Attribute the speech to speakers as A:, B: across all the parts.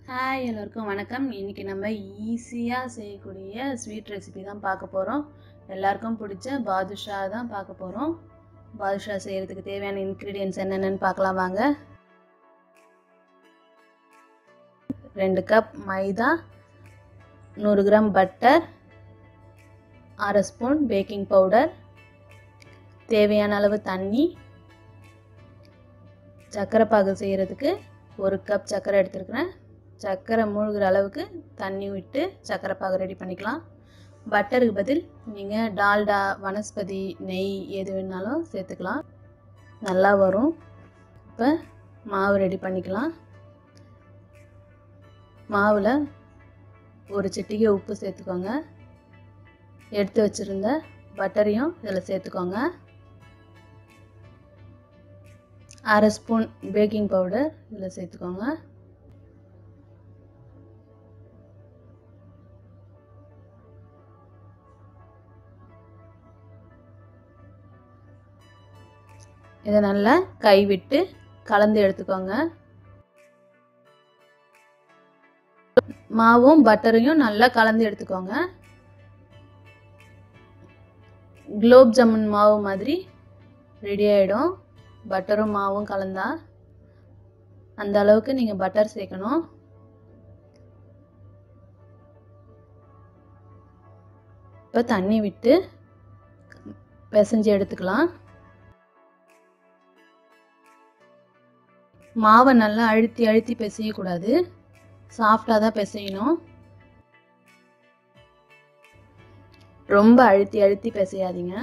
A: Hi எல்லோருக்கும் வணக்கம். இன்றைக்கி நம்ம ஈஸியாக செய்யக்கூடிய ஸ்வீட் ரெசிபி தான் பார்க்க போகிறோம். எல்லாருக்கும் பிடிச்ச பாதுஷா தான் பார்க்க போகிறோம். பாதுஷா செய்கிறதுக்கு தேவையான இன்க்ரீடியன்ட்ஸ் என்னென்னு பார்க்கலாம் வாங்க. 2 கப் மைதா, 100 gram butter, 1/2 spoon baking powder, தேவையான அளவு தண்ணி, சர்க்கரை பாகு செய்கிறதுக்கு 1 கப் சர்க்கரை எடுத்துருக்கிறேன். சர்க்கரை மூழ்கிற அளவுக்கு தண்ணி விட்டு சர்க்கரை பாகு ரெடி பண்ணிக்கலாம். பட்டருக்கு பதில் நீங்கள் டால்டா, வனஸ்பதி, நெய் எது வேணாலும் சேர்த்துக்கலாம், நல்லா வரும். இப்போ மாவு ரெடி பண்ணிக்கலாம். மாவில் ஒரு சிட்டிகை உப்பு சேர்த்துக்கோங்க. எடுத்து வச்சுருந்த பட்டரையும் இதில் சேர்த்துக்கோங்க. 1/2 ஸ்பூன் பேக்கிங் பவுடர் இதில் சேர்த்துக்கோங்க. இதை நல்லா கைவிட்டு கலந்து எடுத்துக்கோங்க. மாவும் பட்டரையும் நல்லா கலந்து எடுத்துக்கோங்க. குலோப் ஜாமுன் மாவு மாதிரி ரெடி ஆகிடும். பட்டரும் மாவும் கலந்தா அந்த அளவுக்கு நீங்கள் பட்டர் சேர்க்கணும். இப்போ தண்ணி விட்டு பிசைஞ்சு எடுத்துக்கலாம். மாவை நல்லா அழுத்தி அழுத்தி பிசையக்கூடாது, சாஃப்டாக தான் பிசையணும். ரொம்ப அழுத்தி அழுத்தி பிசையாதீங்க.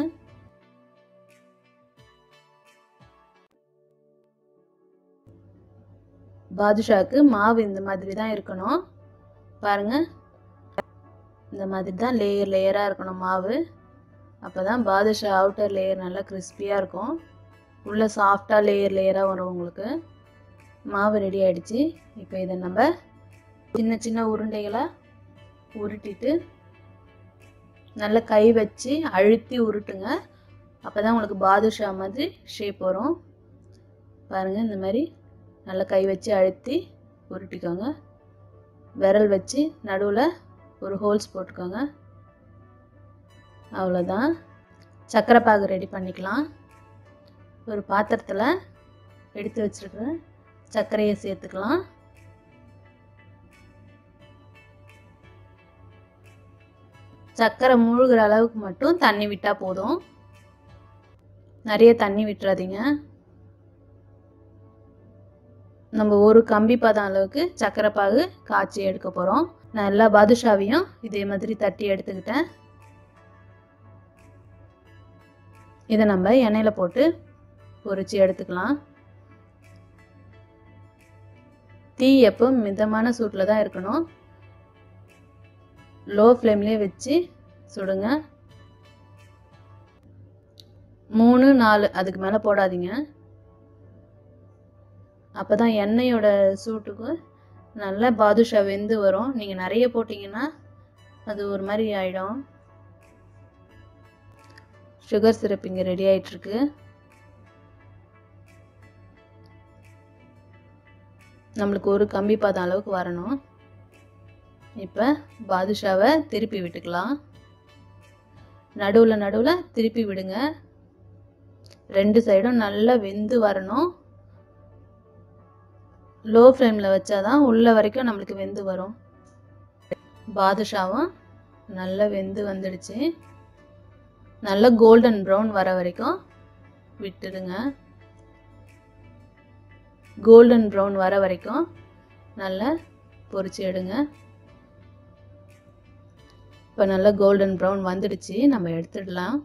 A: பாதுஷாக்கு மாவு இந்த மாதிரி தான் இருக்கணும். பாருங்க, இந்த மாதிரி தான் லேயர் லேயராக இருக்கணும் மாவு. அப்போ தான் பாதுஷா அவுட்டர் லேயர் நல்லா கிறிஸ்பியாக இருக்கும், உள்ளே சாஃப்டாக லேயர் லேயராக வரும் உங்களுக்கு. மாவு ரெடி ஆகிடுச்சு. இப்போ இதை நம்ம சின்ன சின்ன உருண்டைகளாக உருட்டிட்டு நல்லா கை வச்சு அழுத்தி உருட்டுங்க. அப்போ தான் உங்களுக்கு பாதுஷா மாதிரி ஷேப் வரும். பாருங்கள், இந்த மாதிரி நல்லா கை வச்சு அழுத்தி உருட்டிக்கோங்க. விரல் வச்சு நடுவில் ஒரு ஹோல்ஸ் போட்டுக்கோங்க. அவ்வளோதான். சர்க்கரை பாகு ரெடி பண்ணிக்கலாம். ஒரு பாத்திரத்தில் எடுத்து வச்சுருக்கிறேன் சர்க்கரையை சேர்த்துக்கலாம். சர்க்கரை மூழ்கிற அளவுக்கு மட்டும் தண்ணி விட்டால் போதும், நிறைய தண்ணி விட்டுறாதீங்க. நம்ம ஒரு கம்பி பதம் அளவுக்கு சர்க்கரை பாகு காய்ச்சி எடுக்க போகிறோம். நான் எல்லா பாதுஷாவையும் இதே மாதிரி தட்டி எடுத்துக்கிட்டேன். இதை நம்ம எண்ணெயில் போட்டு பொரிச்சு எடுத்துக்கலாம். தீ எப்போ மிதமான சூட்டில் தான் இருக்கணும். லோ ஃப்ளேம்லேயே வச்சு சுடுங்க. 3, 4 அதுக்கு மேலே போடாதீங்க. அப்போ தான் எண்ணெயோட சூட்டுக்கு நல்லா பாதுஷா வெந்து வரும். நீங்கள் நிறைய போட்டிங்கன்னா அது ஒரு மாதிரி ஆகிடும். சுகர் சிரப் இங்கே ரெடி ஆகிட்டுருக்கு. நம்மளுக்கு ஒரு கம்பி பதம் அளவுக்கு வரணும். இப்போ பாதுஷாவை திருப்பி விட்டுக்கலாம். நடுவில் நடுவில் திருப்பி விடுங்க. 2 சைடும் நல்லா வெந்து வரணும். லோ ஃப்ளேமில் வச்சாதான் உள்ள வரைக்கும் நம்மளுக்கு வெந்து வரும். பாதுஷாவும் நல்லா வெந்து வந்துடுச்சு. நல்லா கோல்டன் ப்ரௌன் வர வரைக்கும் விட்டுடுங்க. கோல்டன் ப்ரௌன் வர வரைக்கும் நல்லா பொரிச்சு எடுங்க. இப்போ நல்லா கோல்டன் ப்ரௌன் வந்துடுச்சு, நம்ம எடுத்துடலாம்.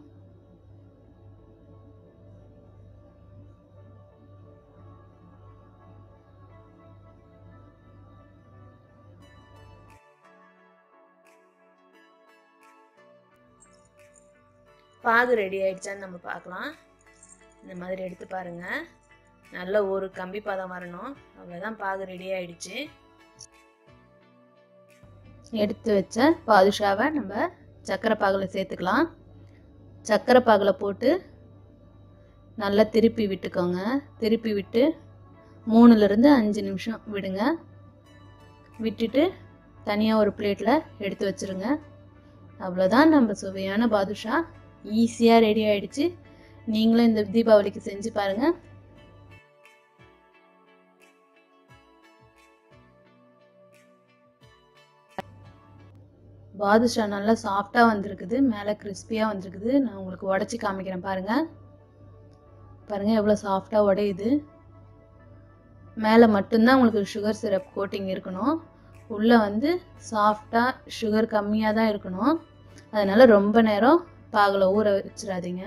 A: பாகு ரெடி ஆயிடுச்சான்னு நம்ம பார்க்கலாம். இந்த மாதிரி எடுத்து பாருங்க, நல்ல ஒரு கம்பி பதம் வரணும். அவ்வளோதான், பாகு ரெடி ஆயிடுச்சு. எடுத்து வச்ச பாதுஷாவை நம்ம சர்க்கரை பாகில் சேர்த்துக்கலாம். சர்க்கரை பாகில் போட்டு நல்லா திருப்பி விட்டுக்கோங்க. திருப்பி விட்டு 3 to 5 நிமிஷம் விடுங்க. விட்டுட்டு தனியாக ஒரு பிளேட்டில் எடுத்து வச்சுருங்க. அவ்வளோதான், நம்ம சுவையான பாதுஷா ஈஸியாக ரெடி ஆகிடுச்சு. நீங்களும் இந்த தீபாவளிக்கு செஞ்சு பாருங்கள். பாதுஷா நல்லா சாஃப்டாக வந்திருக்குது, மேலே கிறிஸ்பியாக வந்திருக்குது. நான் உங்களுக்கு உடச்சி காமிக்கிறேன் பாருங்கள். பாருங்கள் எவ்வளோ சாஃப்டாக உடையுது. மேலே மட்டும்தான் உங்களுக்கு சுகர் சிரப் கோட்டிங் இருக்கணும், உள்ளே வந்து சாஃப்டாக சுகர் கம்மியாக தான் இருக்கணும். அதனால் ரொம்ப நேரம் பாகில் ஊற வச்சிடாதீங்க.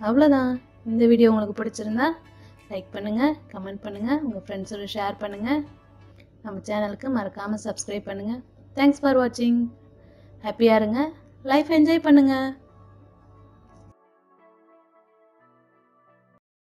A: அவ்வளோதான். இந்த வீடியோ உங்களுக்கு பிடிச்சிருந்தா லைக் பண்ணுங்கள், கமெண்ட் பண்ணுங்கள், உங்கள் ஃப்ரெண்ட்ஸோட ஷேர் பண்ணுங்கள். நம்ம சேனலுக்கு மறக்காமல் சப்ஸ்கிரைப் பண்ணுங்கள். தேங்க்ஸ் ஃபார் வாட்சிங். ஹாப்பியாக இருங்க, லைஃப் என்ஜாய் பண்ணுங்கள்.